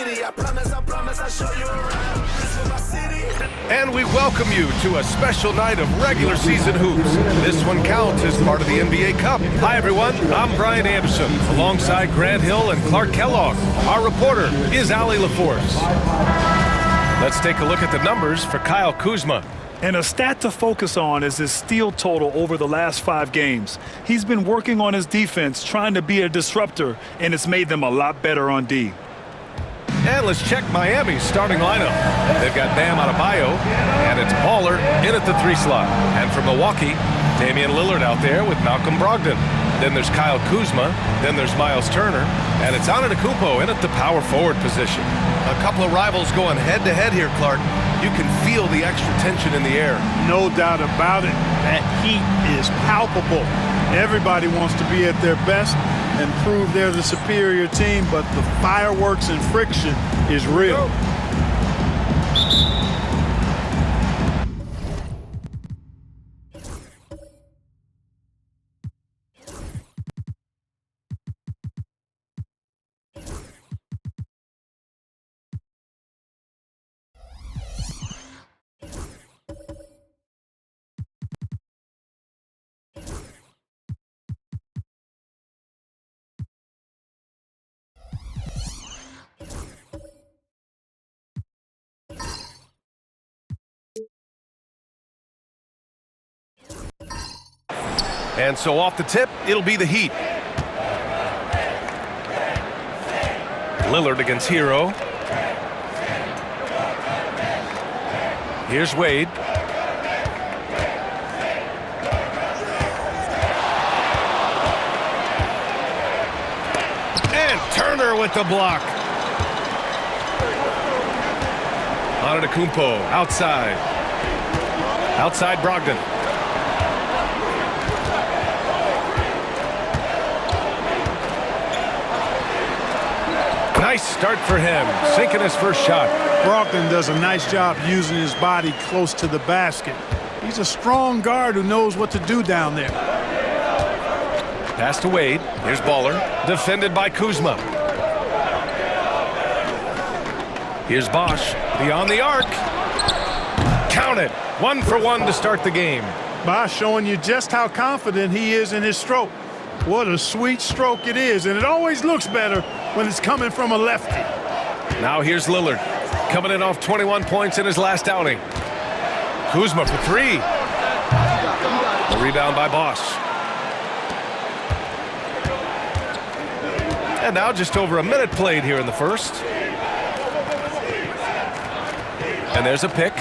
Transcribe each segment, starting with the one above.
city. I promise I'll show you around. This is my city. And we welcome you to a special night of regular season hoops. This one counts as part of the NBA Cup. Hi, everyone. I'm Brian Anderson, alongside Grant Hill and Clark Kellogg. Our reporter is Allie LaForce. Let's take a look at the numbers for Kyle Kuzma. And a stat to focus on is his steal total over the last 5 games. He's been working on his defense, trying to be a disruptor, and it's made them a lot better on D. And let's check Miami's starting lineup. They've got Bam Adebayo, and it's Baller in at the 3 slot. And for Milwaukee, Damian Lillard out there with Malcolm Brogdon. Then there's Kyle Kuzma, then there's Miles Turner, and it's Antetokounmpo in at the power forward position. A couple of rivals going head-to-head here, Clark. You can feel the extra tension in the air. No doubt about it. That heat is palpable. Everybody wants to be at their best and prove they're the superior team, but the fireworks and friction is real. And so off the tip, it'll be the Heat. Lillard against Hero. Here's Wade. And Turner with the block. Antetokounmpo outside. Outside Brogdon. Nice start for him, sinking his first shot. Brogdon does a nice job using his body close to the basket. He's a strong guard who knows what to do down there. Pass to Wade. Here's Baller. Defended by Kuzma. Here's Bosch. Beyond the arc. Count it. 1 for 1 to start the game. Bosch showing you just how confident he is in his stroke. What a sweet stroke it is, and it always looks better when it's coming from a lefty. Now here's Lillard, coming in off 21 points in his last outing. Kuzma for 3. The rebound by Bosch. And now just over a minute played here in the first. And there's a pick.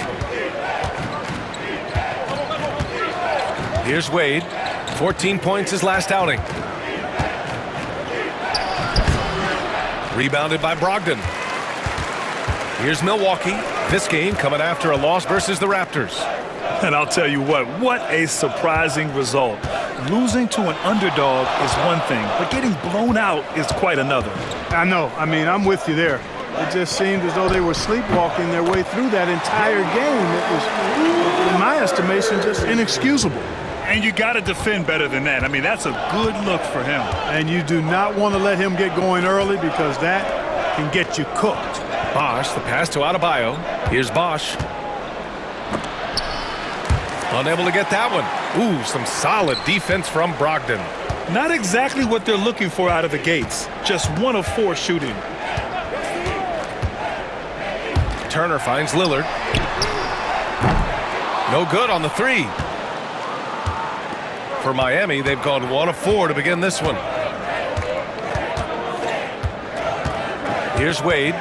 Here's Wade. 14 points his last outing. Rebounded by Brogdon. Here's Milwaukee. This game coming after a loss versus the Raptors. And I'll tell you what a surprising result. Losing to an underdog is one thing, but getting blown out is quite another. I know. I mean, I'm with you there. It just seemed as though they were sleepwalking their way through that entire game. It was, in my estimation, just inexcusable. And you got to defend better than that. I mean, that's a good look for him. And you do not want to let him get going early because that can get you cooked. Bosch, the pass to Adebayo. Here's Bosch. Unable to get that one. Ooh, some solid defense from Brogdon. Not exactly what they're looking for out of the gates. Just 1 of 4 shooting. Turner finds Lillard. No good on the 3. For Miami, they've gone 1 of 4 to begin this one. Here's Wade.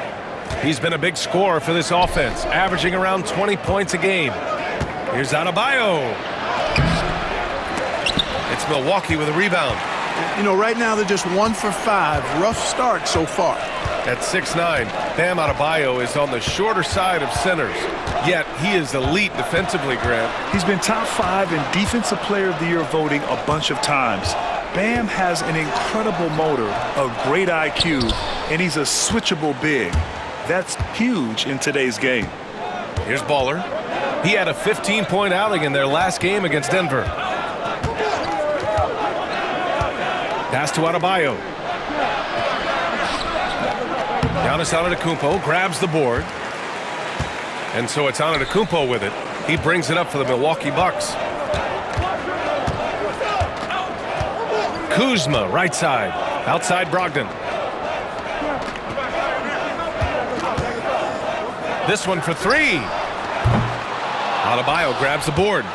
He's been a big scorer for this offense, averaging around 20 points a game. Here's Adebayo. It's Milwaukee with a rebound. You know, right now they're just 1 for 5. Rough start so far. At 6'9", Bam Adebayo is on the shorter side of centers. Yet he is elite defensively, Grant. He's been top 5 in Defensive Player of the Year voting a bunch of times. Bam has an incredible motor, a great IQ, and he's a switchable big. That's huge in today's game. Here's Baller. He had a 15-point outing in their last game against Denver. Pass to Adebayo. Giannis Antetokounmpo grabs the board. And so it's Antetokounmpo with it. He brings it up for the Milwaukee Bucks. Kuzma, right side. Outside Brogdon. This one for three. Adebayo grabs the board.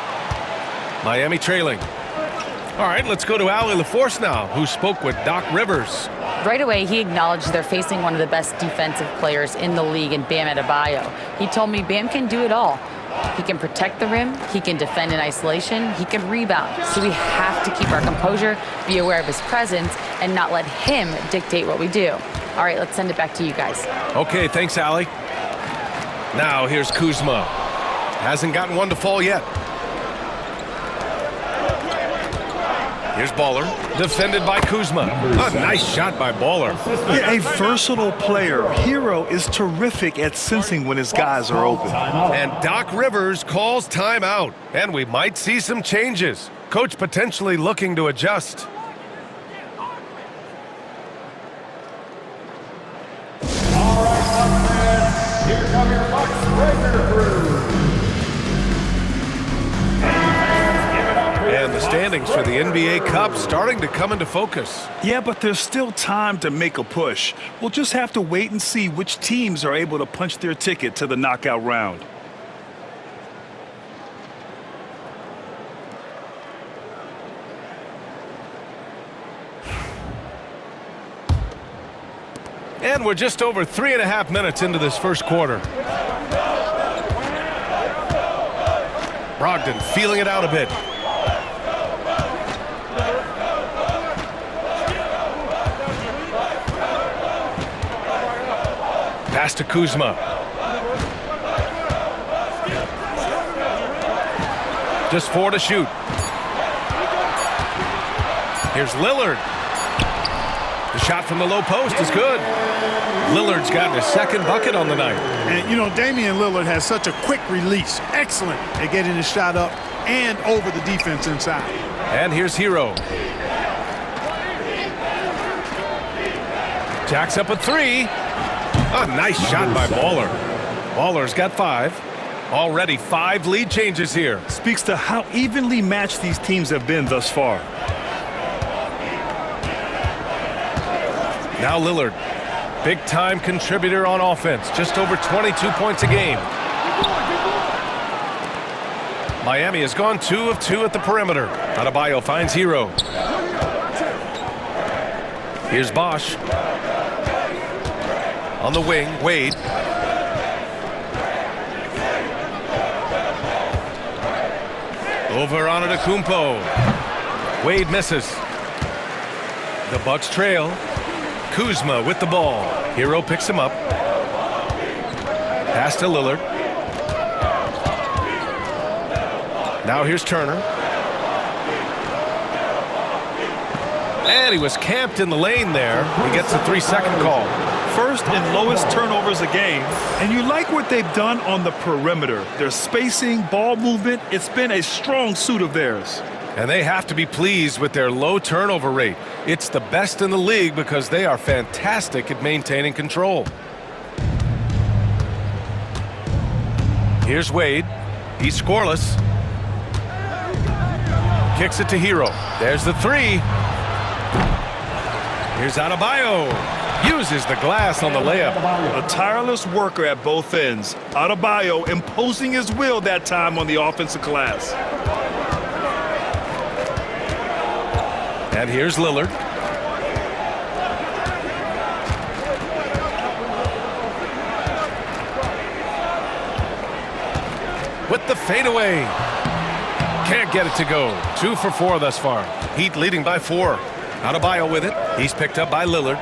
Miami trailing. All right, let's go to Allie LaForce now, who spoke with Doc Rivers. Right away, he acknowledged they're facing one of the best defensive players in the league in Bam Adebayo. He told me Bam can do it all. He can protect the rim, he can defend in isolation, he can rebound. So we have to keep our composure, be aware of his presence, and not let him dictate what we do. All right, let's send it back to you guys. Okay, thanks, Allie. Now here's Kuzma. Hasn't gotten one to fall yet. Here's Baller, defended by Kuzma. A nice shot by Baller. Yeah, a versatile player. Hero is terrific at sensing when his guys are open. And Doc Rivers calls timeout. And we might see some changes. Coach potentially looking to adjust. All right, Bucks fans, here come your Bucks breaker crew. And the standings for the NBA Cup starting to come into focus. Yeah, but there's still time to make a push. We'll just have to wait and see which teams are able to punch their ticket to the knockout round. And we're just over 3.5 minutes into this first quarter. Brogdon feeling it out a bit. Pass to Kuzma. Just 4 to shoot. Here's Lillard. The shot from the low post is good. Lillard's gotten his second bucket on the night. And, you know, Damian Lillard has such a quick release. Excellent at getting his shot up and over the defense inside. And here's Hero. Jacks up a 3. A nice shot by Baller. Baller's got 5. Already 5 lead changes here. Speaks to how evenly matched these teams have been thus far. Now Lillard, big-time contributor on offense, just over 22 points a game. Miami has gone 2 of 2 at the perimeter. Adebayo finds Hero. Here's Bosch. On the wing, Wade. Over on Antetokounmpo. Wade misses. The Bucks trail. Kuzma with the ball. Hero picks him up. Pass to Lillard. Now here's Turner. And he was camped in the lane there. He gets a 3-second call. First and lowest turnovers a game. And you like what they've done on the perimeter. Their spacing, ball movement, it's been a strong suit of theirs. And they have to be pleased with their low turnover rate. It's the best in the league because they are fantastic at maintaining control. Here's Wade. He's scoreless. Kicks it to Hero. There's the 3. Here's Adebayo. Uses the glass on the layup. A tireless worker at both ends. Adebayo imposing his will that time on the offensive glass. And here's Lillard. With the fadeaway. Can't get it to go. 2 for 4 thus far. Heat leading by 4. Adebayo with it. He's picked up by Lillard.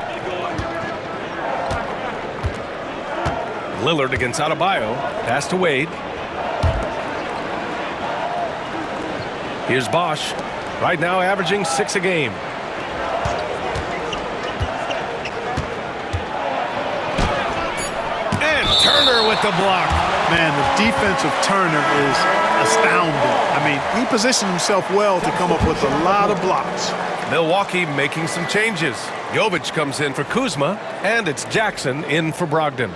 Lillard against Adebayo. Pass to Wade. Here's Bosch. Right now averaging 6 a game. And Turner with the block. Man, the defense of Turner is astounding. I mean, he positioned himself well to come up with a lot of blocks. Milwaukee making some changes. Jovic comes in for Kuzma, and it's Jackson in for Brogdon.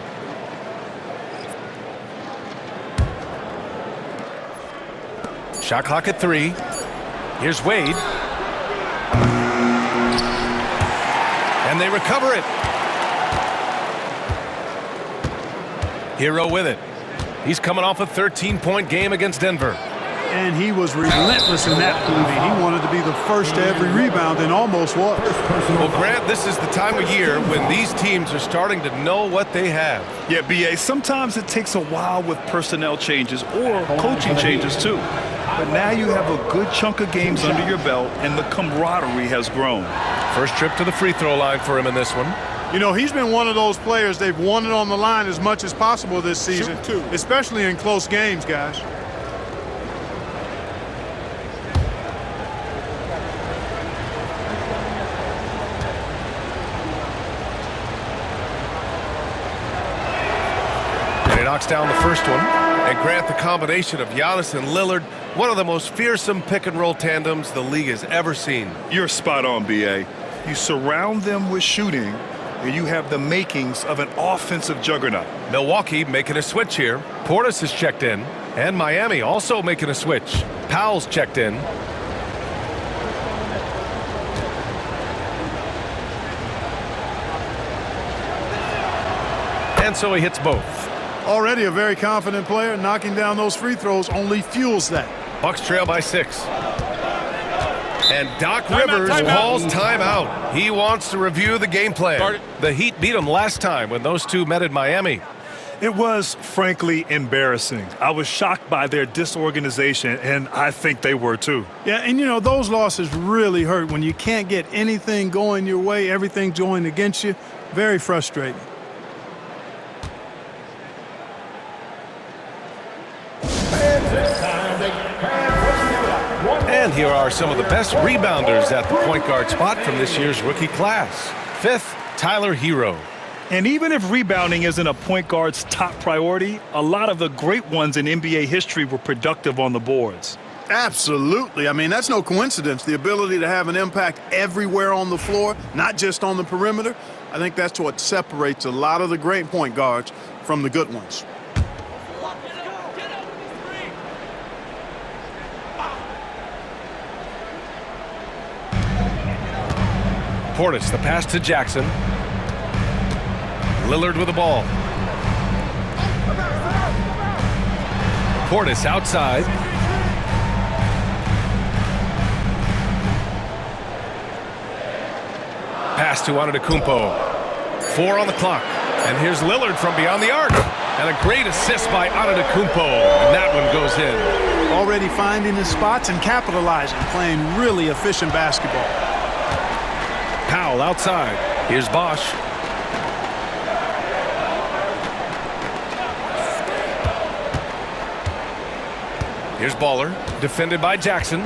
Shot clock at 3. Here's Wade. And they recover it. Hero with it. He's coming off a 13-point game against Denver. And he was relentless in that movie. He wanted to be the first to every rebound and almost was. Well, Grant, this is the time of year when these teams are starting to know what they have. Yeah, B.A., sometimes it takes a while with personnel changes or coaching changes, too. But now you have a good chunk of games under your belt, and the camaraderie has grown. First trip to the free throw line for him in this one. You know, he's been one of those players, they've won it on the line as much as possible this season, especially in close games, guys. And he knocks down the first one. And Grant, the combination of Giannis and Lillard, one of the most fearsome pick-and-roll tandems the league has ever seen. You're spot on, B.A. You surround them with shooting, and you have the makings of an offensive juggernaut. Milwaukee making a switch here. Portis is checked in. And Miami also making a switch. Powell's checked in. And so he hits both. Already a very confident player. Knocking down those free throws only fuels that. Bucks trail by 6. And Doc Rivers calls timeout. He wants to review the game plan. The Heat beat him last time when those two met in Miami. It was, frankly, embarrassing. I was shocked by their disorganization, and I think they were too. Yeah, and you know, those losses really hurt when you can't get anything going your way, everything's going against you. Very frustrating. And here are some of the best rebounders at the point guard spot from this year's rookie class. 5th, Tyler Hero. And even if rebounding isn't a point guard's top priority, a lot of the great ones in NBA history were productive on the boards. Absolutely. I mean, that's no coincidence. The ability to have an impact everywhere on the floor, not just on the perimeter. I think that's what separates a lot of the great point guards from the good ones. Portis, the pass to Jackson. Lillard with the ball. Portis outside. Pass to Antetokounmpo. 4 on the clock. And here's Lillard from beyond the arc. And a great assist by Antetokounmpo. And that one goes in. Already finding his spots and capitalizing, playing really efficient basketball. Powell outside. Here's Bosch. Here's Baller, defended by Jackson.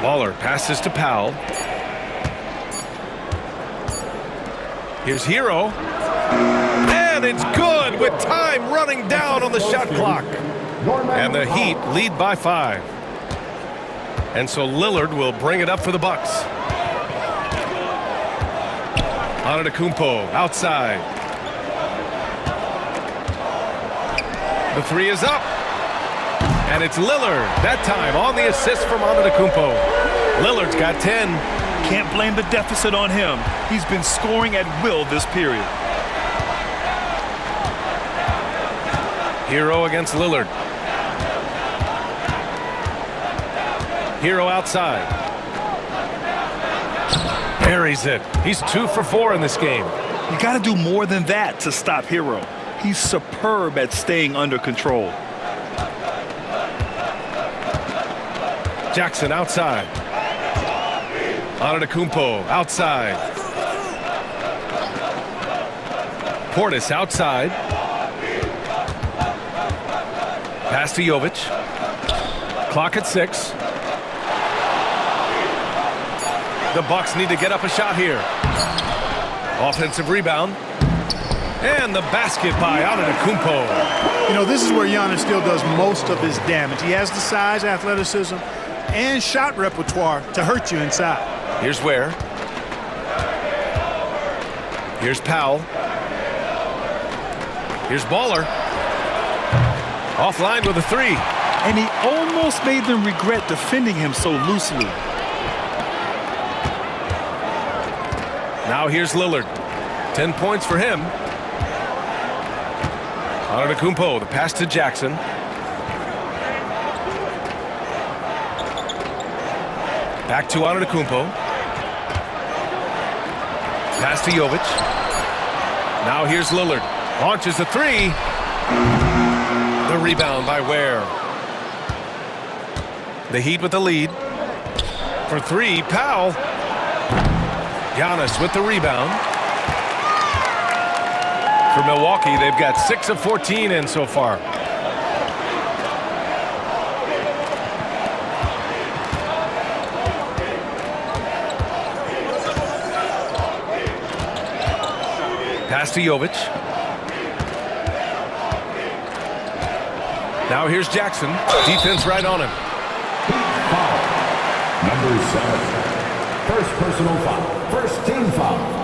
Baller passes to Powell. Here's Hero. And it's good with time running down on the shot clock. And the Heat lead by 5. And so Lillard will bring it up for the Bucks. Antetokounmpo outside. The 3 is up. And it's Lillard, that time on the assist from Antetokounmpo. Lillard's got 10. Can't blame the deficit on him. He's been scoring at will this period. Hero against Lillard. Hero outside. Buries it. He's 2 for 4 in this game. You got to do more than that to stop Hero. He's superb at staying under control. Jackson outside. Antetokounmpo outside. Portis outside. Pass to Jovic. Clock at 6. The Bucks need to get up a shot here. Offensive rebound. And the basket by Antetokounmpo. You know, this is where Giannis still does most of his damage. He has the size, athleticism, and shot repertoire to hurt you inside. Here's Ware. Here's Powell. Here's Baller. Offline with a three. And he almost made them regret defending him so loosely. Now here's Lillard. 10 points for him. Antetokounmpo, the pass to Jackson. Back to Antetokounmpo. Pass to Jovic. Now here's Lillard. Launches a three. The rebound by Ware. The Heat with the lead. For three, Powell. Giannis with the rebound. For Milwaukee, they've got 6 of 14 in so far. Pass to Jovic. Now here's Jackson. Defense right on him. Foul. Number 7. First personal foul. First team foul.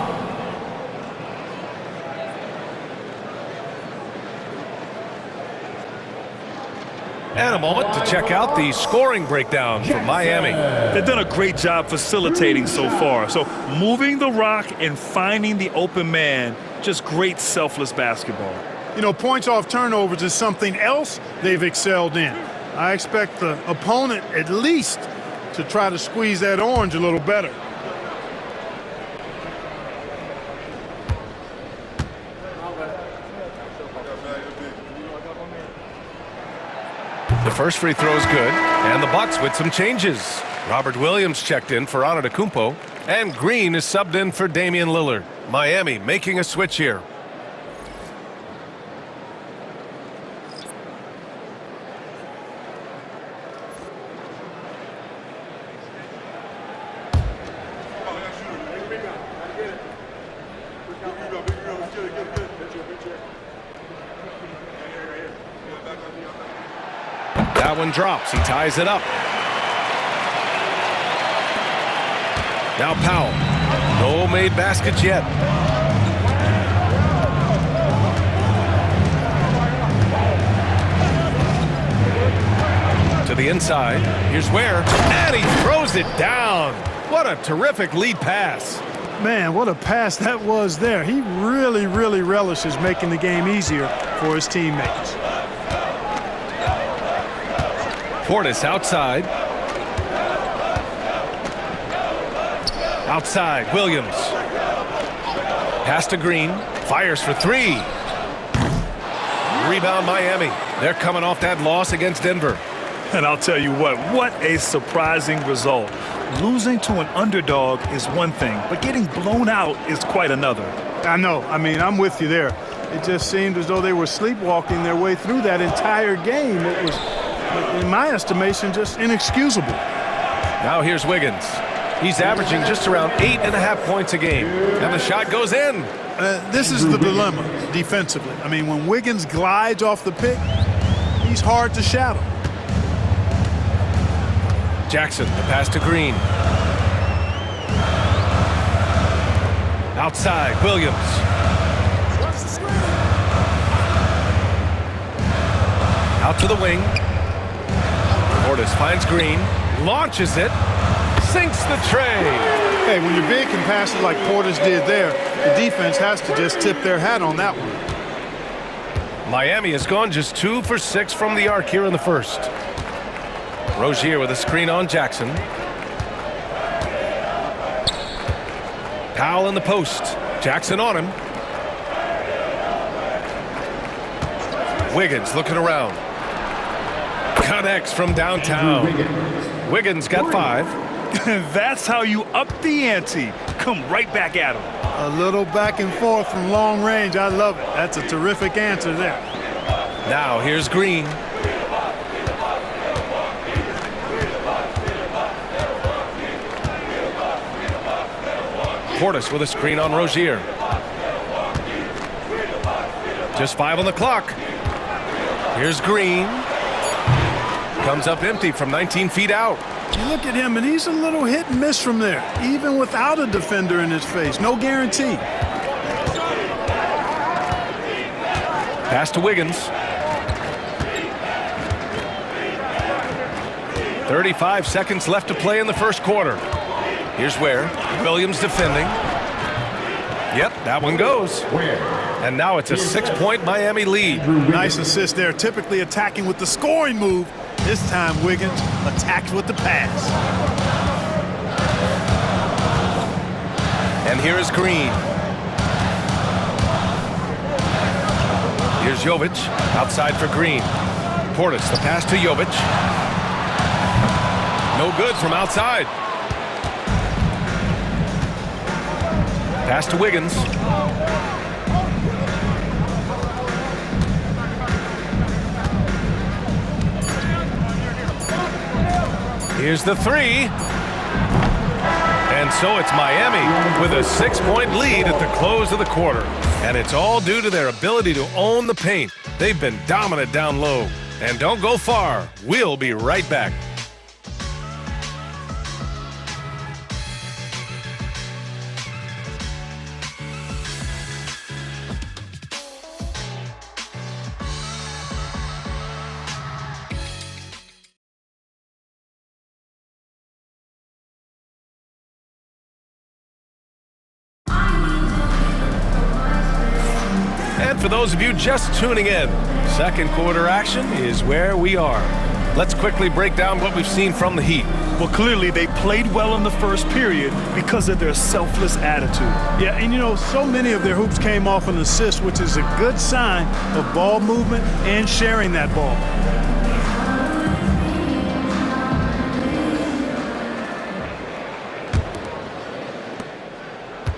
And a moment to check out the scoring breakdown from Miami. They've done a great job facilitating so far. So moving the rock and finding the open man, just great selfless basketball. You know, points off turnovers is something else they've excelled in. I expect the opponent at least to try to squeeze that orange a little better. The first free throw is good, and the Bucks with some changes. Robert Williams checked in for Antetokounmpo, and Green is subbed in for Damian Lillard. Miami making a switch here. That one drops. He ties it up. Now Powell. No made baskets yet. To the inside. Here's Ware. And he throws it down. What a terrific lead pass. Man, what a pass that was there. He really relishes making the game easier for his teammates. Portis outside. Outside, Williams. Pass to Green. Fires for three. Rebound Miami. They're coming off that loss against Denver. And I'll tell you what a surprising result. Losing to an underdog is one thing, but getting blown out is quite another. I know. I mean, I'm with you there. It just seemed as though they were sleepwalking their way through that entire game. It was, in my estimation, just inexcusable. Now here's Wiggins. He's averaging just around 8.5 points a game. And the shot goes in. This is the dilemma defensively. I mean, when Wiggins glides off the pick, he's hard to shadow. Jackson, the pass to Green. Outside, Williams. Out to the wing. Portis finds Green, launches it, sinks the tray. Hey, when you're big and pass it like Portis did there, the defense has to just tip their hat on that one. Miami has gone just 2 for 6 from the arc here in the first. Rozier with a screen on Jackson. Powell in the post. Jackson on him. Wiggins looking around. Connects from downtown. Wiggins got 5. That's how you up the ante. Come right back at him. A little back and forth from long range. I love it. That's a terrific answer there. Now here's Green. Portis with a screen on Rozier. Just 5 on the clock. Here's Green. Comes up empty from 19 feet out. You look at him, and he's a little hit and miss from there, even without a defender in his face. No guarantee. Pass to Wiggins. 35 seconds left to play in the first quarter. Here's where Williams defending. Yep, that one goes. And now it's a 6-point Miami lead. Nice assist there. Typically attacking with the scoring move. This time Wiggins attacks with the pass. And here is Green. Here's Jovic outside for Green. Portis, the pass to Jovic. No good from outside. Pass to Wiggins. Here's the three. And so it's Miami with a 6-point lead at the close of the quarter. And it's all due to their ability to own the paint. They've been dominant down low. And don't go far. We'll be right back. And for those of you just tuning in, second quarter action is where we are. Let's quickly break down what we've seen from the Heat. Well, clearly they played well in the first period because of their selfless attitude. Yeah, and you know, so many of their hoops came off an assist, which is a good sign of ball movement and sharing that ball.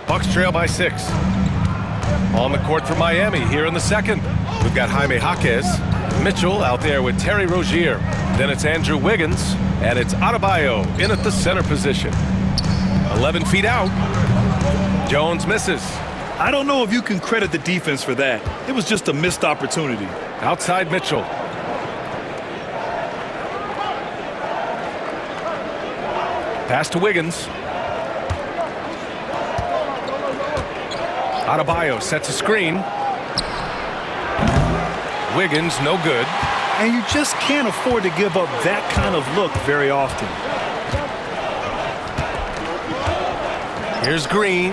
Bucks trail by 6. On the court for Miami here in the second. We've got Jaime Jaquez, Mitchell out there with Terry Rozier. Then it's Andrew Wiggins, and it's Adebayo in at the center position. 11 feet out. Jones misses. I don't know if you can credit the defense for that. It was just a missed opportunity. Outside Mitchell. Pass to Wiggins. Adebayo sets a screen. Wiggins, no good. And you just can't afford to give up that kind of look very often. Here's Green.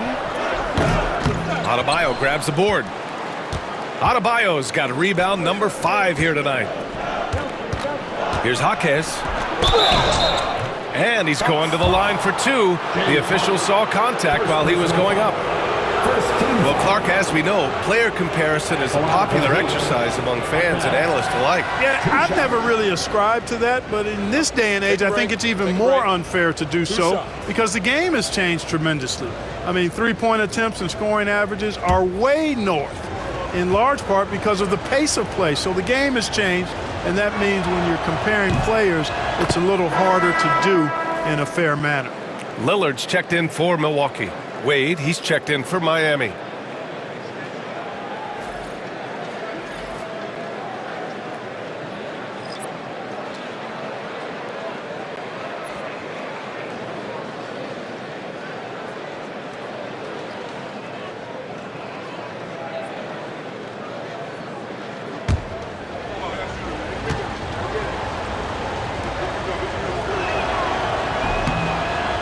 Adebayo grabs the board. Adebayo's got rebound number 5 here tonight. Here's Jaquez. And he's going to the line for 2. The official saw contact while he was going up. Well, Clark, as we know, player comparison is a popular exercise among fans and analysts alike. Yeah, I've never really ascribed to that, but in this day and age, I think it's even more unfair to do so because the game has changed tremendously. I mean, three-point attempts and scoring averages are way north, in large part because of the pace of play. So the game has changed, and that means when you're comparing players, it's a little harder to do in a fair manner. Lillard's checked in for Milwaukee. Wade, he's checked in for Miami.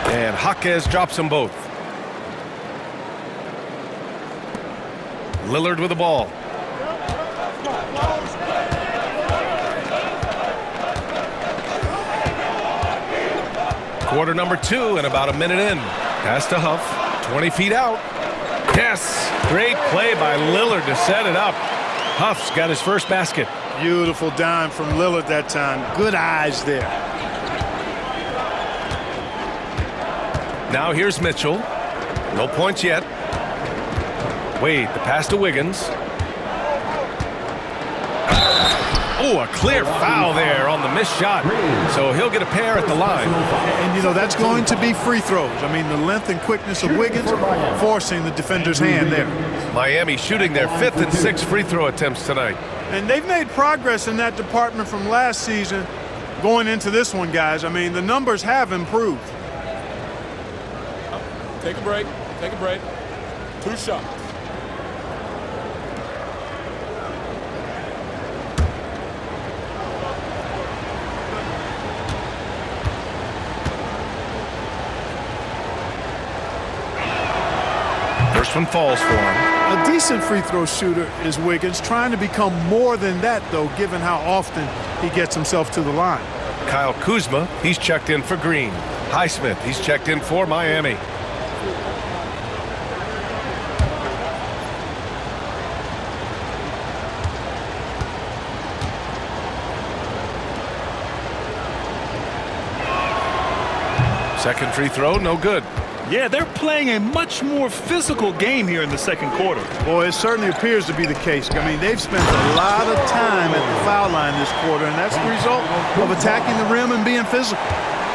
And Jaquez drops them both. Lillard with the ball. Quarter number 2 and about a minute in. Pass to Huff. 20 feet out. Yes! Great play by Lillard to set it up. Huff's got his first basket. Beautiful dime from Lillard that time. Good eyes there. Now here's Mitchell. No points yet. Wade, the pass to Wiggins. Oh, a clear foul there on the missed shot. So he'll get a pair at the line. And, you know, that's going to be free throws. I mean, the length and quickness of Wiggins forcing the defender's hand there. Miami shooting their 5th and 6th free throw attempts tonight. And they've made progress in that department from last season going into this one, guys. I mean, the numbers have improved. Take a break. Take a break. 2 shots. First one falls for him. A decent free throw shooter is Wiggins, trying to become more than that, though, given how often he gets himself to the line. Kyle Kuzma, he's checked in for Green. Highsmith, he's checked in for Miami. Second free throw, no good. Yeah, they're playing a much more physical game here in the second quarter. Boy, it certainly appears to be the case. I mean, they've spent a lot of time at the foul line this quarter, and that's the result of attacking the rim and being physical.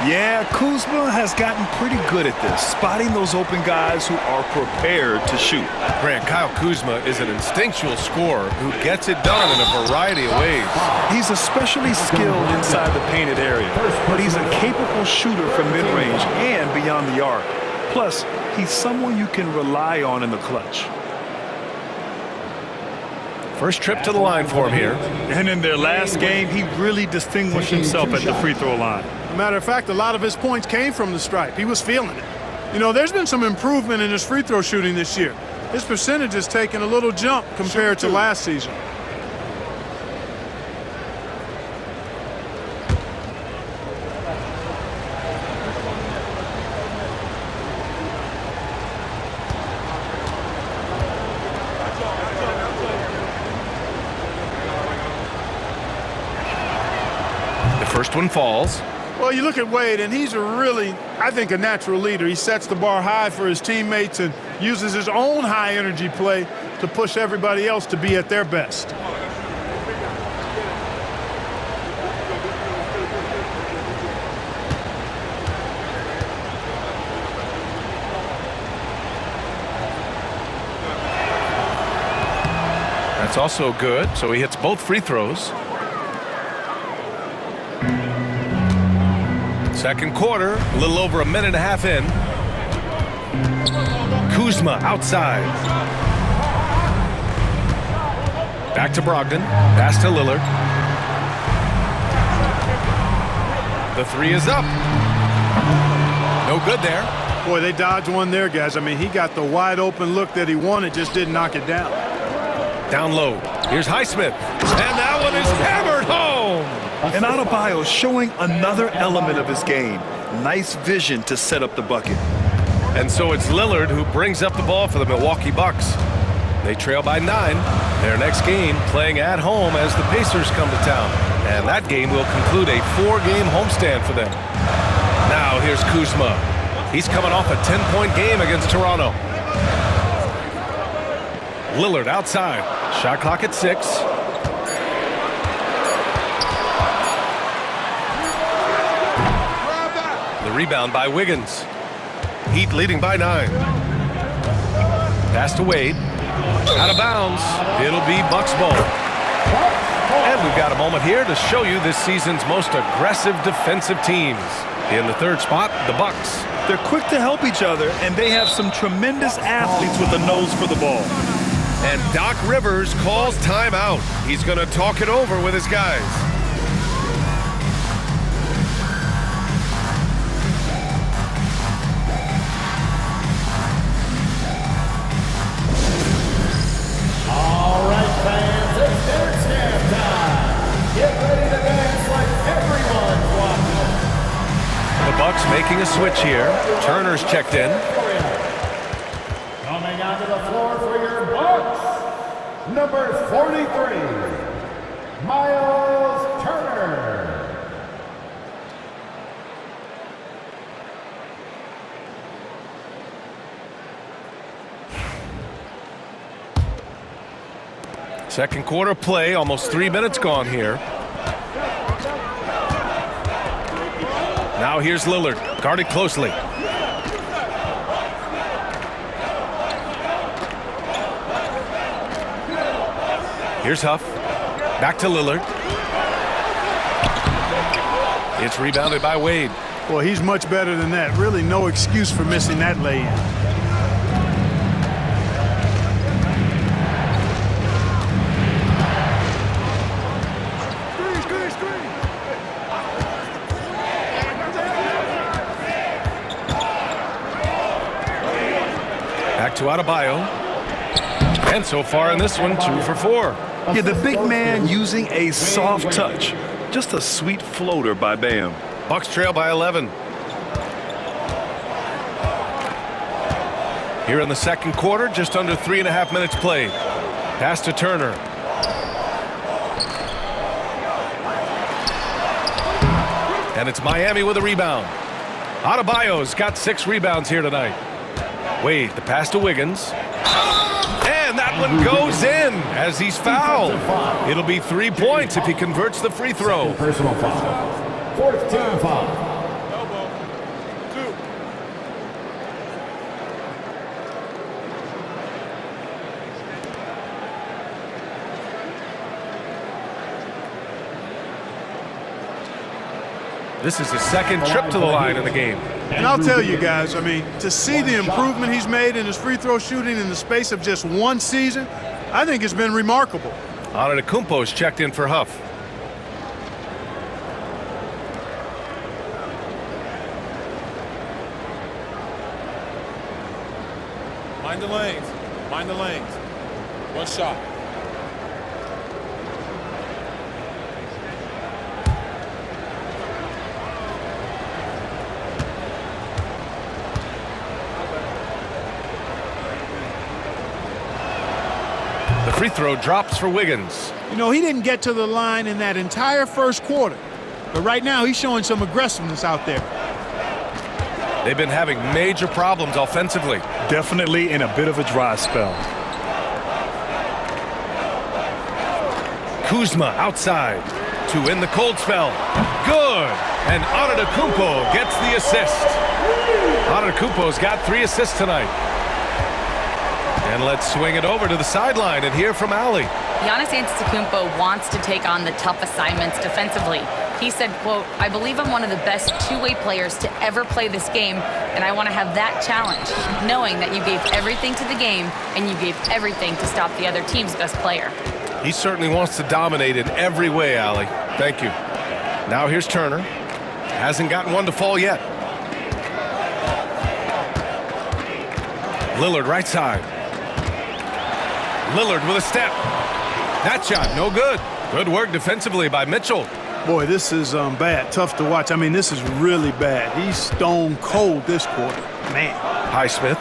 Yeah, Kuzma has gotten pretty good at this, spotting those open guys who are prepared to shoot. Grant, Kyle Kuzma is an instinctual scorer who gets it done in a variety of ways. He's especially skilled inside the painted area, but he's a capable shooter from mid-range and beyond the arc. Plus, he's someone you can rely on in the clutch. First trip to the line for him here. And in their last game, he really distinguished himself at the free throw line. As a matter of fact, a lot of his points came from the stripe. He was feeling it. You know, there's been some improvement in his free throw shooting this year. His percentage has taken a little jump compared to last season. First one falls. Well, you look at Wade, and he's really, I think, a natural leader. He sets the bar high for his teammates and uses his own high-energy play to push everybody else to be at their best. That's also good, so he hits both free throws. Second quarter, a little over a minute and a half in. Kuzma outside. Back to Brogdon. Pass to Lillard. The three is up. No good there. Boy, they dodged one there, guys. I mean, he got the wide open look that he wanted, just didn't knock it down. Down low. Here's Highsmith. And that one is hammered home. And Adebayo showing another element of his game. Nice vision to set up the bucket. And so it's Lillard who brings up the ball for the Milwaukee Bucks. They trail by 9. Their next game playing at home as the Pacers come to town. And that game will conclude a 4-game homestand for them. Now here's Kuzma. He's coming off a 10-point game against Toronto. Lillard outside. Shot clock at 6. The rebound by Wiggins. Heat leading by 9. Pass to Wade. Out of bounds. It'll be Bucks ball. And we've got a moment here to show you this season's most aggressive defensive teams. In the third spot, the Bucks. They're quick to help each other, and they have some tremendous athletes with a nose for the ball. And Doc Rivers calls timeout. He's going to talk it over with his guys. All right, fans, it's dance camp time. Get ready to dance like everyone's watching. The Bucks making a switch here. Turner's checked in. Coming onto the floor for your Bucks, number 43, Miles Turner. Second quarter play, almost 3 minutes gone here. Now here's Lillard, guarded closely. Here's Huff. Back to Lillard. It's rebounded by Wade. Well, he's much better than that. Really no excuse for missing that lay-in. Back to Adebayo. And so far in this one, 2 for 4. Yeah, the big man using a soft touch. Just a sweet floater by Bam. Bucks trail by 11. Here in the second quarter, just under 3.5 minutes played. Pass to Turner. And it's Miami with a rebound. Adebayo's got 6 rebounds here tonight. Wade, the pass to Wiggins. And that one goes in as he's fouled. It'll be 3 points if he converts the free throw. Personal foul. Fourth team foul. This is his second trip to the line in the game. And I'll tell you guys, I mean, to see the improvement he's made in his free throw shooting in the space of just 1 season, I think it's been remarkable. Antetokounmpo's checked in for Huff. Mind the lanes. Mind the lanes. One shot. The free throw drops for Wiggins. You know, he didn't get to the line in that entire first quarter. But right now, he's showing some aggressiveness out there. They've been having major problems offensively. Definitely in a bit of a dry spell. Kuzma outside to end the cold spell. Good. And Antetokounmpo gets the assist. Antetokounmpo's got 3 assists tonight. And let's swing it over to the sideline and hear from Allie. Giannis Antetokounmpo wants to take on the tough assignments defensively. He said, quote, "I believe I'm one of the best two-way players to ever play this game, and I want to have that challenge, knowing that you gave everything to the game and you gave everything to stop the other team's best player." He certainly wants to dominate in every way, Allie. Thank you. Now here's Turner. Hasn't gotten one to fall yet. Lillard right side. Lillard with a step. That shot, no good. Good work defensively by Mitchell. Boy, this is bad. Tough to watch. I mean, this is really bad. He's stone cold this quarter. Man. Highsmith.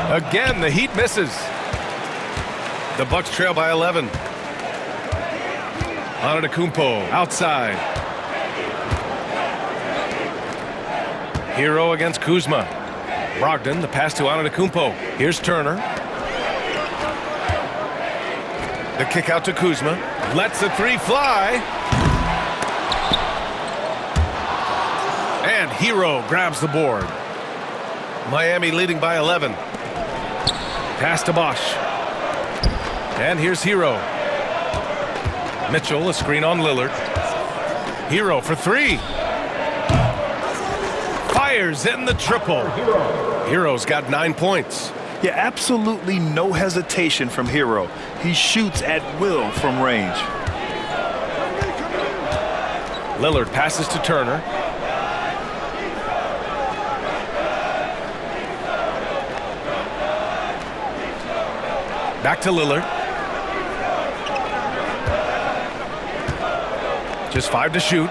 Again, the Heat misses. The Bucks trail by 11. Antetokounmpo outside. Hero against Kuzma. Brogdon, the pass to Antetokounmpo. Here's Turner. The kick out to Kuzma. Lets the 3 fly. And Hero grabs the board. Miami leading by 11. Pass to Bosch. And here's Hero. Mitchell, a screen on Lillard. Hero for 3. Fires in the triple. Hero's got 9 points. Yeah, absolutely no hesitation from Hero. He shoots at will from range. Lillard passes to Turner. Back to Lillard. Just 5 to shoot.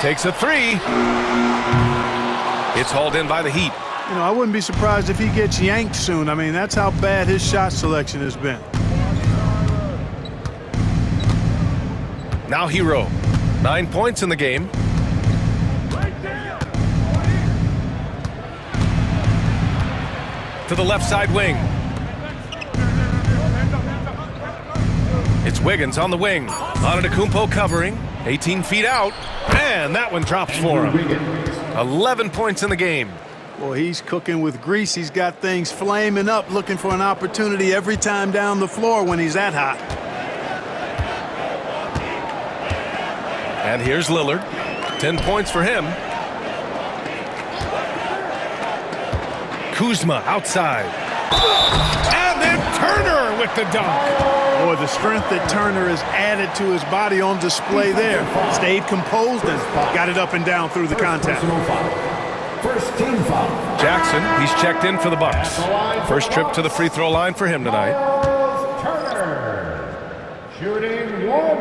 Takes a 3. It's hauled in by the Heat. You know, I wouldn't be surprised if he gets yanked soon. I mean, that's how bad his shot selection has been. Now Hero. 9 points in the game. To the left side wing. It's Wiggins on the wing. Antetokounmpo covering. 18 feet out. And that one drops for him. 11 points in the game. Well, he's cooking with grease. He's got things flaming up, looking for an opportunity every time down the floor when he's that hot. And here's Lillard. 10 points for him. Kuzma outside. And then Turner with the dunk. Boy, the strength that Turner has added to his body on display there. Stayed composed and got it up and down through the contact. First team foul. Jackson, he's checked in for the Bucks. First trip to the free throw line for him tonight. Turner, shooting one.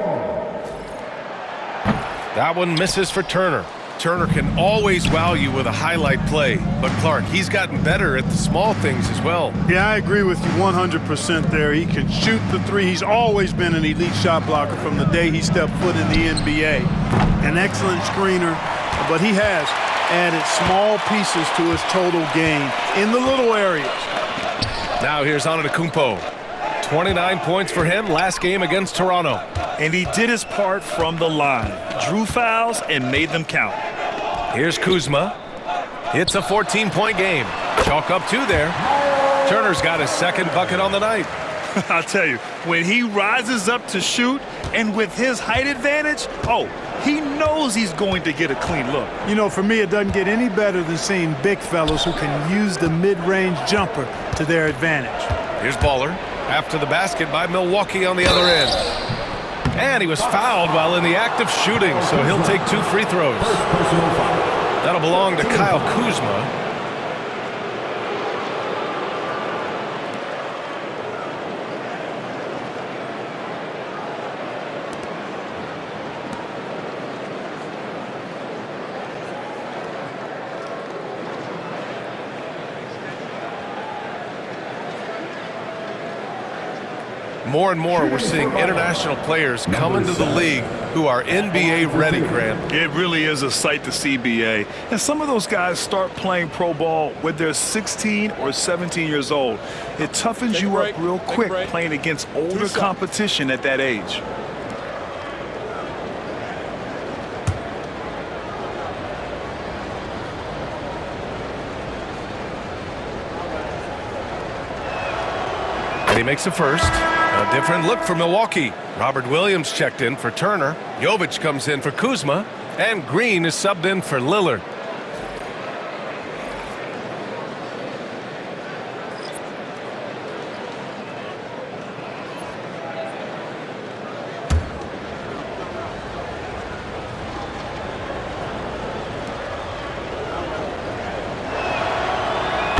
That one misses for Turner. Turner can always wow you with a highlight play, but Clark, he's gotten better at the small things as well. Yeah, I agree with you 100% there. He can shoot the three. He's always been an elite shot blocker from the day he stepped foot in the NBA. An excellent screener, but he has added small pieces to his total game in the little areas. Now here's Antetokounmpo. 29 points for him last game against Toronto. And he did his part from the line. Drew fouls and made them count. Here's Kuzma. It's a 14-point game. Chalk up 2 there. Turner's got his second bucket on the night. I'll tell you, when he rises up to shoot, and with his height advantage, he knows he's going to get a clean look. You know, for me, it doesn't get any better than seeing big fellas who can use the mid-range jumper to their advantage. Here's Baller after the basket by Milwaukee on the other end. And he was fouled while in the act of shooting, so he'll take 2 free throws. That'll belong to Kyle Kuzma. More and more, we're seeing international players come into the league who are NBA ready, Grant. It really is a sight to see, BA. And some of those guys start playing pro ball when they're 16 or 17 years old. It toughens you up real quick playing against older competition at that age. And he makes the first. A different look for Milwaukee. Robert Williams checked in for Turner. Jovic comes in for Kuzma. And Green is subbed in for Lillard.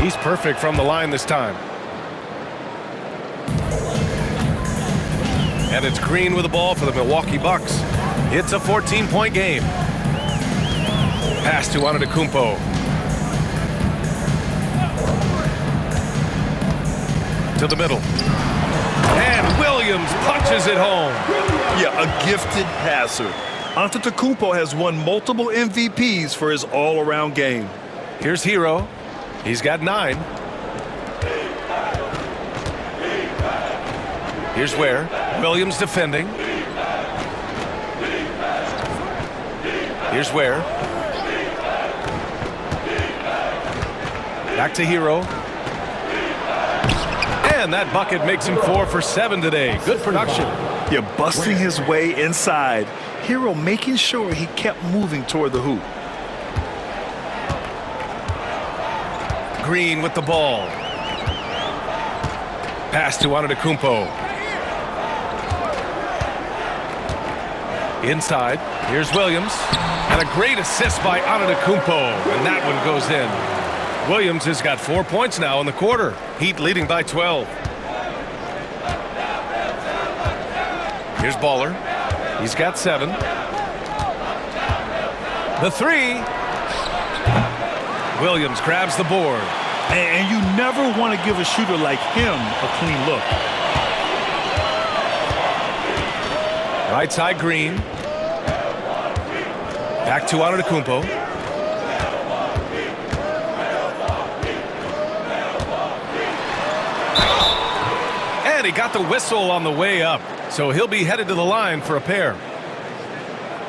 He's perfect from the line this time. And it's Green with the ball for the Milwaukee Bucks. It's a 14-point game. Pass to Antetokounmpo. To the middle. And Williams punches it home. Yeah, a gifted passer. Antetokounmpo has won multiple MVPs for his all-around game. Here's Hero. He's got 9. Here's Ware. Williams defending. Here's Ware. Back to Hero. And that bucket makes him 4 for 7 today. Good production. Yeah, busting his way inside. Hero making sure he kept moving toward the hoop. Green with the ball. Pass to Antetokounmpo. Inside, here's Williams. And a great assist by Antetokounmpo. And that one goes in. Williams has got 4 points now in the quarter. Heat leading by 12. Here's Baller. He's got 7. The 3. Williams grabs the board. And you never want to give a shooter like him a clean look. Right side, Green. Back to Antetokounmpo. And he got the whistle on the way up. So he'll be headed to the line for a pair.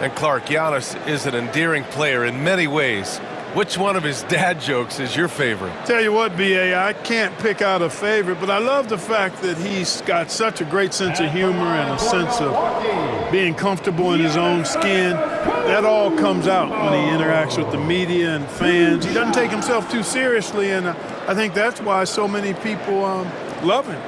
And Clark, Giannis is an endearing player in many ways. Which one of his dad jokes is your favorite? Tell you what, B.A., I can't pick out a favorite, but I love the fact that he's got such a great sense of humor and a sense of being comfortable in his own skin. That all comes out when he interacts with the media and fans. He doesn't take himself too seriously, and I think that's why so many people love him.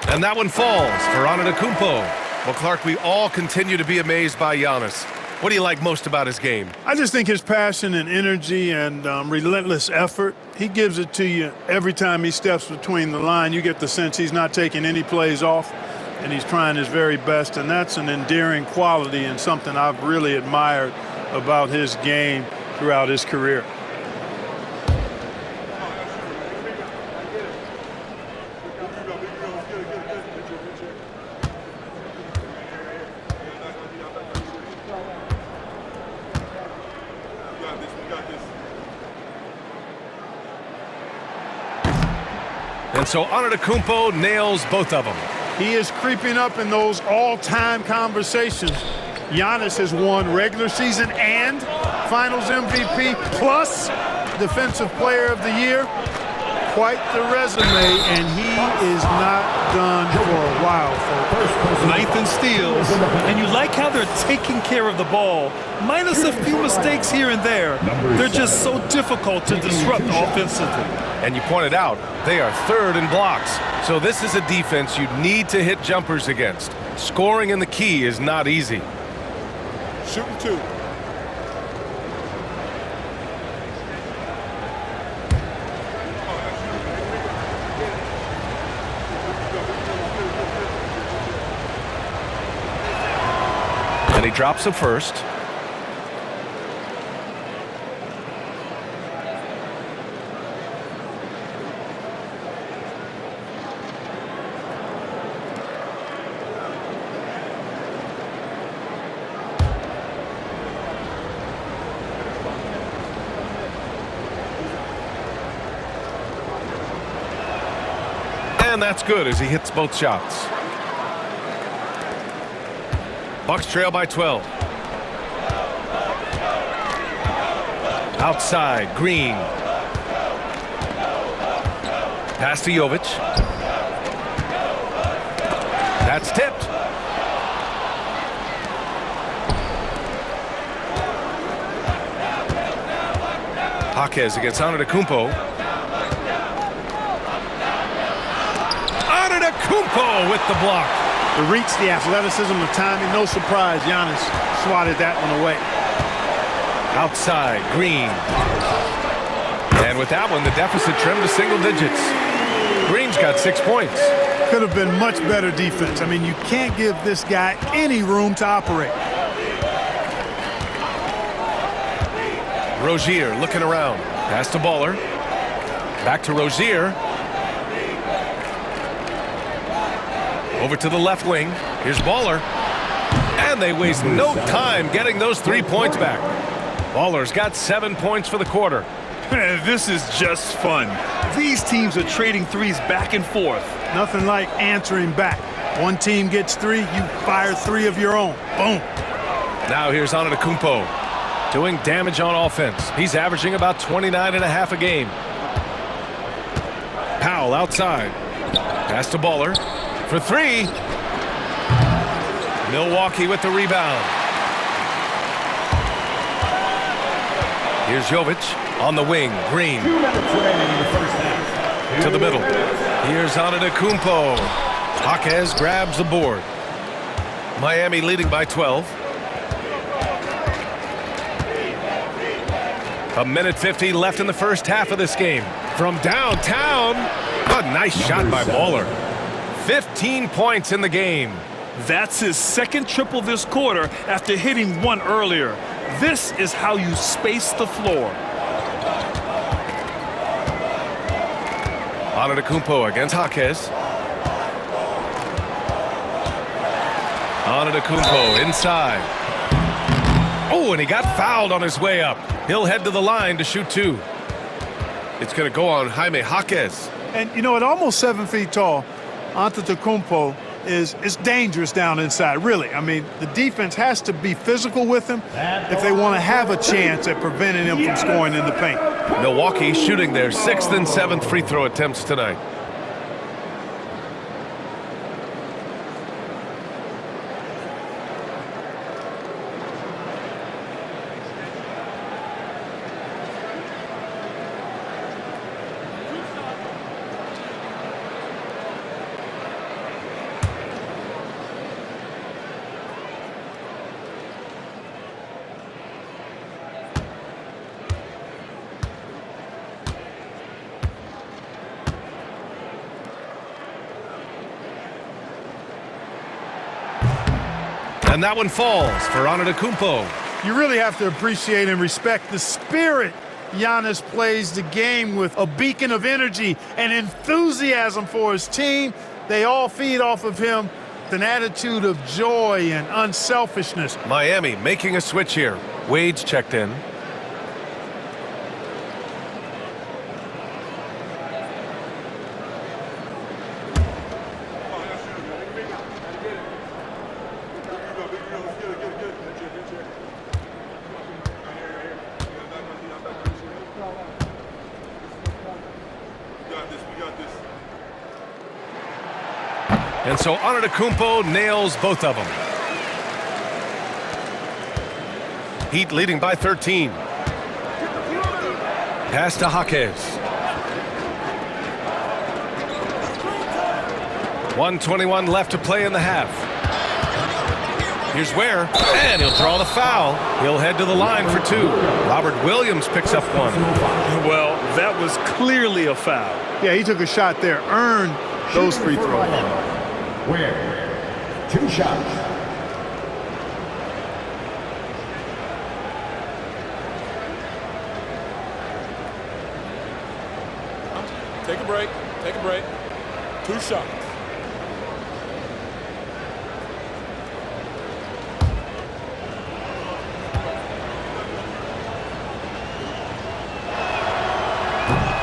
And that one falls for Antetokounmpo. Well, Clark, we all continue to be amazed by Giannis. What do you like most about his game? I just think his passion and energy and relentless effort, he gives it to you every time he steps between the line. You get the sense he's not taking any plays off, and he's trying his very best, and that's an endearing quality and something I've really admired about his game throughout his career. And so Antetokounmpo nails both of them. He is creeping up in those all-time conversations. Giannis has won regular season and Finals MVP plus Defensive Player of the Year. Quite the resume, and he is not done for a while, folks. Ninth in steals, and you like how they're taking care of the ball, minus a few mistakes here and there. They're just so difficult to disrupt offensively. And you pointed out, they are third in blocks. So this is a defense you need to hit jumpers against. Scoring in the key is not easy. Shooting two. And he drops the first. And that's good as he hits both shots. Bucks trail by 12. Outside, Green. Pass to Jovic. That's tipped. Jaquez against Antetokounmpo. Antetokounmpo with the block. The reach, the athleticism, the timing, no surprise. Giannis swatted that one away. Outside, Green. And with that one, the deficit trimmed to single digits. Green's got 6 points. Could have been much better defense. I mean, you can't give this guy any room to operate. Rozier looking around. Pass to Baller. Back to Rozier. Over to the left wing. Here's Baller. And they waste no time getting those 3 points back. Baller's got 7 points for the quarter. This is just fun. These teams are trading threes back and forth. Nothing like answering back. One team gets 3, you fire 3 of your own. Boom. Now here's Antetokounmpo doing damage on offense. He's averaging about 29.5 a game. Powell outside. Pass to Baller for 3. Milwaukee with the rebound. Here's Jovic on the wing. Green. 2 minutes remaining in the first half. To the middle. Here's Antetokounmpo. Jaquez grabs the board. Miami leading by 12. 1:50 left in the first half of this game. From downtown, a nice shot by Baller. 15 points in the game. That's his second triple this quarter after hitting one earlier. This is how you space the floor. Antetokounmpo against Jaquez. Antetokounmpo inside. Oh, and he got fouled on his way up. He'll head to the line to shoot two. It's going to go on Jaime Jaquez. And, you know, at almost 7 feet tall, Antetokounmpo is dangerous down inside, really. I mean, the defense has to be physical with him if they want to have a chance at preventing him from scoring in the paint. Milwaukee shooting their 6th and 7th free throw attempts tonight. And that one falls for Antetokounmpo. You really have to appreciate and respect the spirit Giannis plays the game with, a beacon of energy and enthusiasm for his team. They all feed off of him with an attitude of joy and unselfishness. Miami making a switch here. Wade's checked in. And so Antetokounmpo nails both of them. Heat leading by 13. Pass to Jaquez. 1:21 left to play in the half. Here's Ware, and he'll draw the foul. He'll head to the line for two. Robert Williams picks up one. Well, that was clearly a foul. Yeah, he took a shot there, earned those free throws. Ware, 2 shots. Take a break. Take a break. 2 shots.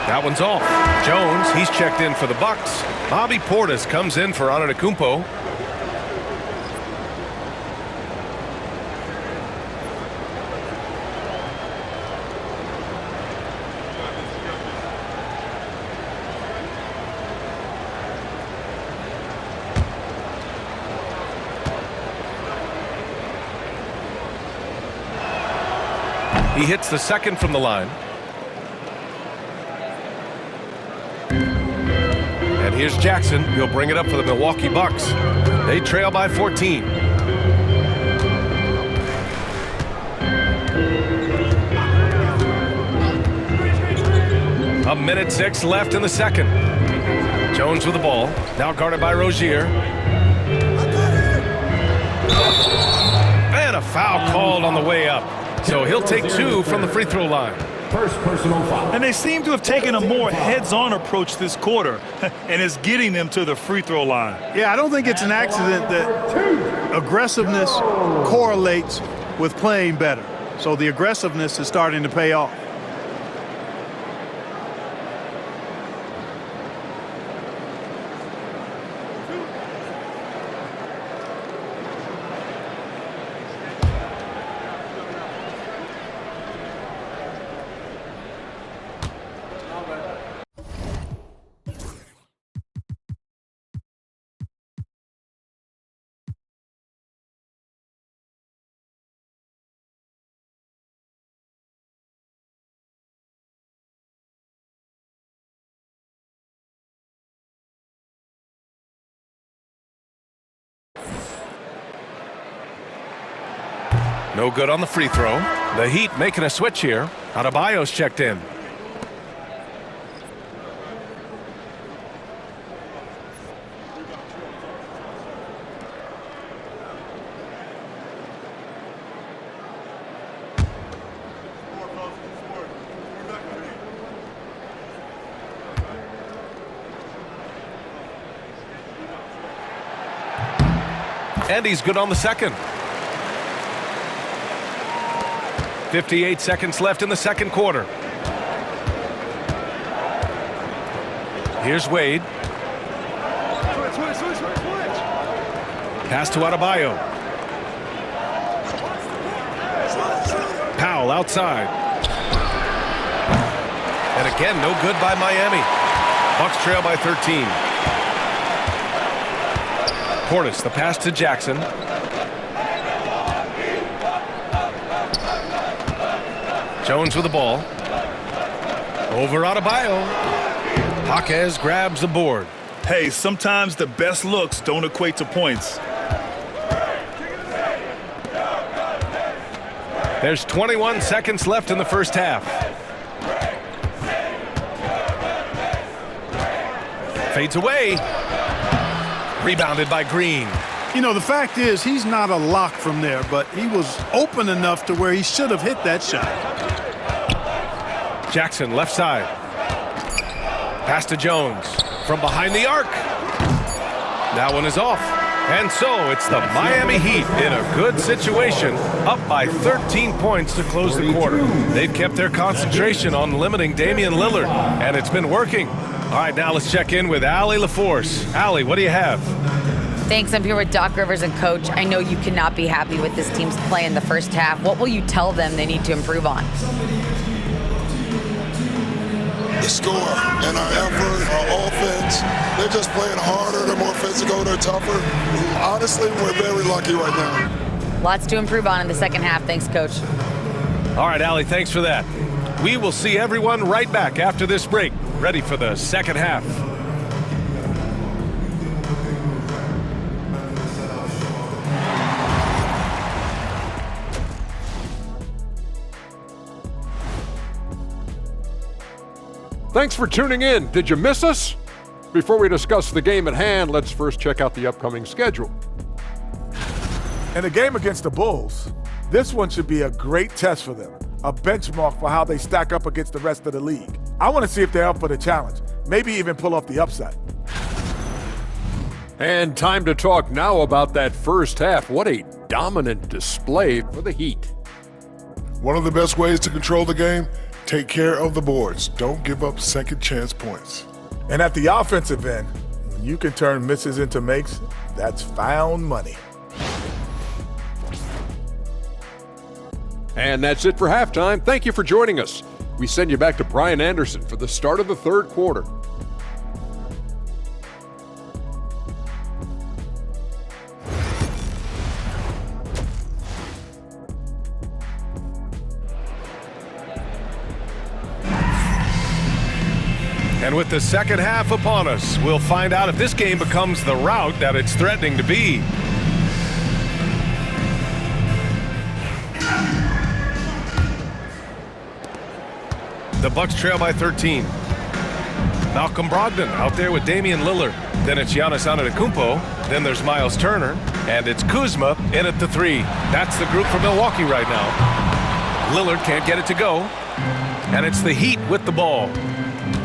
That one's off. Jones, he's checked in for the Bucks. Bobby Portis comes in for Antetokounmpo. He hits the second from the line. And here's Jackson. He'll bring it up for the Milwaukee Bucks. They trail by 14. A minute 6 left in the second. Jones with the ball. Now guarded by Rozier. And a foul called on the way up. So he'll take 2 from the free throw line. First personal foul. And they seem to have taken a more heads-on approach this quarter, and it's getting them to the free throw line. Yeah, I don't think it's an accident that aggressiveness correlates with playing better. So the aggressiveness is starting to pay off. No good on the free throw. The Heat making a switch here. Adebayo's checked in. And he's good on the second. 58 seconds left in the second quarter. Here's Wade. Pass to Adebayo. Powell outside. And again, no good by Miami. Bucks trail by 13. Portis, the pass to Jackson. Jones with the ball. Over Adebayo. Jaquez grabs the board. Hey, sometimes the best looks don't equate to points. There's 21 seconds left in the first half. Fades away. Rebounded by Green. You know, the fact is he's not a lock from there, but he was open enough to where he should have hit that shot. Jackson left side. Pass to Jones from behind the arc. That one is off. And so it's the Miami Heat in a good situation, up by 13 points to close the quarter. They've kept their concentration on limiting Damian Lillard, and it's been working. All right, now let's check in with Allie LaForce. Allie, what do you have? Thanks. I'm here with Doc Rivers and Coach. I know you cannot be happy with this team's play in the first half. What will you tell them they need to improve on? The score and our effort, our offense, they're just playing harder, they're more physical, they're tougher. Honestly, we're very lucky right now. Lots to improve on in the second half. Thanks, Coach. All right, Allie, thanks for that. We will see everyone right back after this break, ready for the second half. Thanks for tuning in. Did you miss us? Before we discuss the game at hand, let's first check out the upcoming schedule. In the game against the Bulls, this one should be a great test for them, a benchmark for how they stack up against the rest of the league. I want to see if they're up for the challenge, maybe even pull off the upset. And time to talk now about that first half. What a dominant display for the Heat. One of the best ways to control the game, take care of the boards. Don't give up second chance points. And at the offensive end, when you can turn misses into makes, that's found money. And that's it for halftime. Thank you for joining us. We send you back to Brian Anderson for the start of the third quarter. And with the second half upon us, we'll find out if this game becomes the rout that it's threatening to be. The Bucks trail by 13. Malcolm Brogdon out there with Damian Lillard. Then it's Giannis Antetokounmpo. Then there's Miles Turner. And it's Kuzma in at the three. That's the group for Milwaukee right now. Lillard can't get it to go. And it's the Heat with the ball.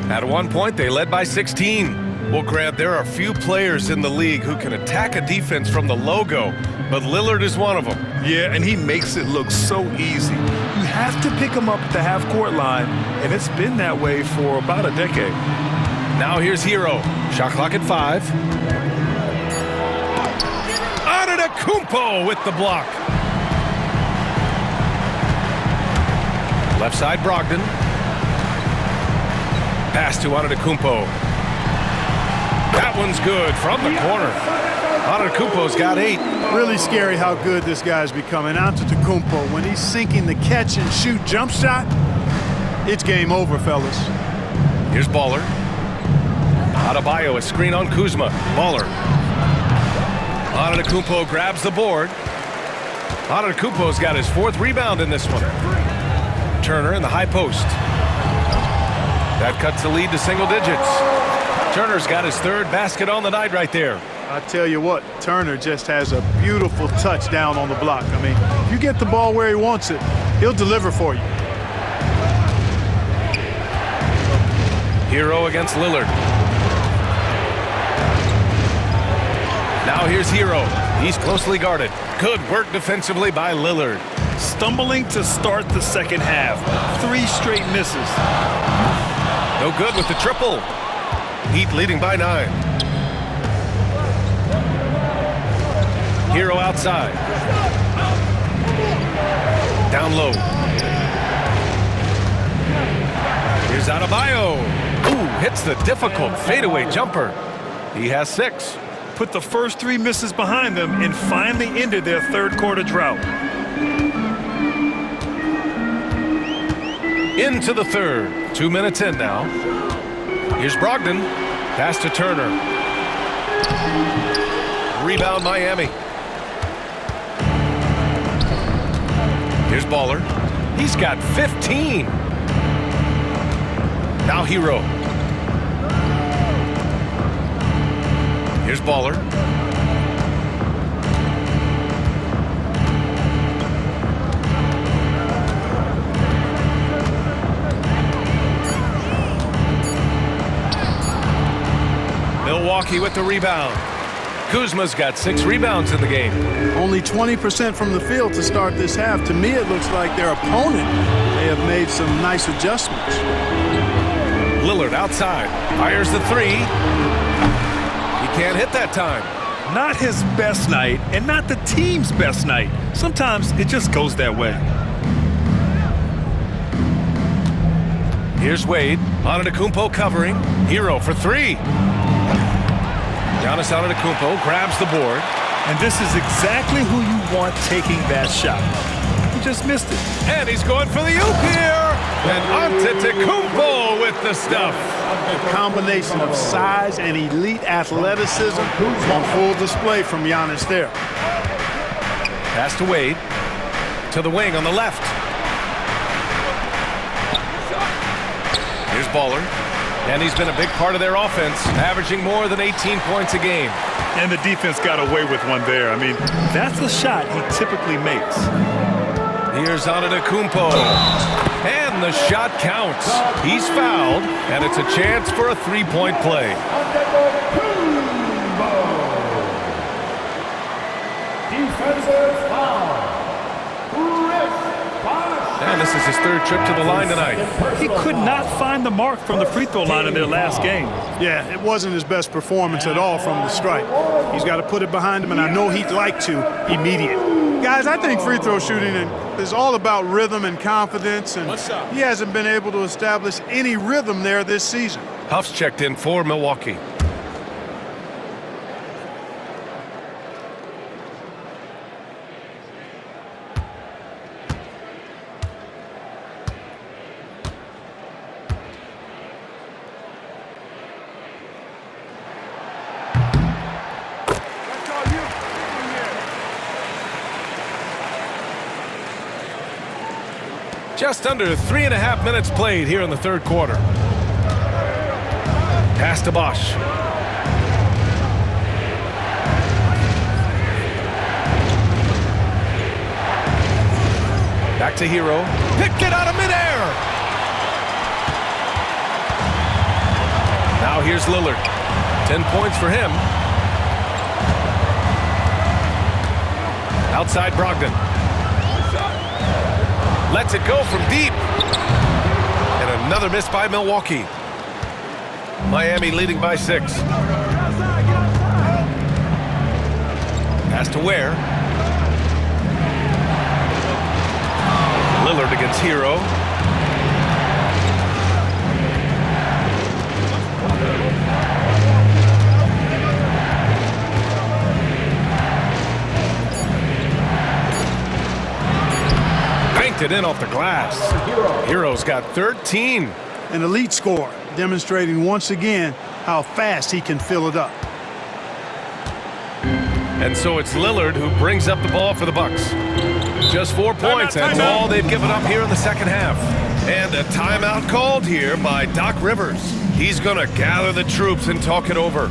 At one point, they led by 16. Well, Grant, there are few players in the league who can attack a defense from the logo, but Lillard is one of them. Yeah, and he makes it look so easy. You have to pick him up at the half-court line, and it's been that way for about a decade. Now here's Hero. Shot clock at 5. Antetokounmpo with the block. Left side, Brogdon. Pass to Antetokounmpo. That one's good from the corner. Antetokounmpo's got 8. Really scary how good this guy's becoming. Antetokounmpo, when he's sinking the catch and shoot jump shot, it's game over, fellas. Here's Baller. Adebayo, a screen on Kuzma. Baller. Antetokounmpo grabs the board. Antetokounmpo's got his 4th rebound in this one. Turner in the high post. That cuts the lead to single digits. Turner's got his 3rd basket on the night right there. I tell you what, Turner just has a beautiful touch down on the block. I mean, if you get the ball where he wants it, he'll deliver for you. Hero against Lillard. Now here's Hero. He's closely guarded. Good work defensively by Lillard. Stumbling to start the second half. 3 straight misses. No good with the triple. Heat leading by 9. Hero outside. Down low. Here's Adebayo. Ooh, hits the difficult fadeaway jumper. He has 6. Put the first 3 misses behind them and finally ended their third quarter drought. Into the third. 2 minutes in now. Here's Brogdon. Pass to Turner. Rebound Miami. Here's Baller. He's got 15. Now Hero. Here's Baller. Milwaukee with the rebound. Kuzma's got 6 rebounds in the game. Only 20% from the field to start this half. To me, it looks like their opponent may have made some nice adjustments. Lillard outside. Fires the 3. He can't hit that time. Not his best night and not the team's best night. Sometimes it just goes that way. Here's Wade. Antetokounmpo covering. Hero for 3. Giannis Antetokounmpo grabs the board. And this is exactly who you want taking that shot. He just missed it. And he's going for the oop here. And Antetokounmpo with the stuff. A combination of size and elite athleticism on full display from Giannis there. Pass to Wade. To the wing on the left. Here's Baller. And he's been a big part of their offense, averaging more than 18 points a game. And the defense got away with one there. I mean, that's a shot he typically makes. Here's Antetokounmpo. And the shot counts. He's fouled, and it's a chance for a 3-point play. Defensive foul. And this is his 3rd trip to the line tonight. He could not find the mark from the free throw line in their last game. Yeah, it wasn't his best performance at all from the stripe. He's got to put it behind him, and I know he'd like to immediate. Guys, I think free throw shooting is all about rhythm and confidence, and he hasn't been able to establish any rhythm there this season. Huff's checked in for Milwaukee. Just under 3.5 minutes played here in the third quarter. Pass to Bosch. Back to Hero. Picked it out of midair. Now here's Lillard. 10 points for him. Outside Brogdon. Lets it go from deep. And another miss by Milwaukee. Miami leading by 6. Pass to Ware. Lillard against Hero. Banked it in off the glass. Hero's got 13. An elite score, demonstrating once again how fast he can fill it up. And so it's Lillard who brings up the ball for the Bucks. Just 4 points, that's all they've given up here in the second half. And a timeout called here by Doc Rivers. He's going to gather the troops and talk it over.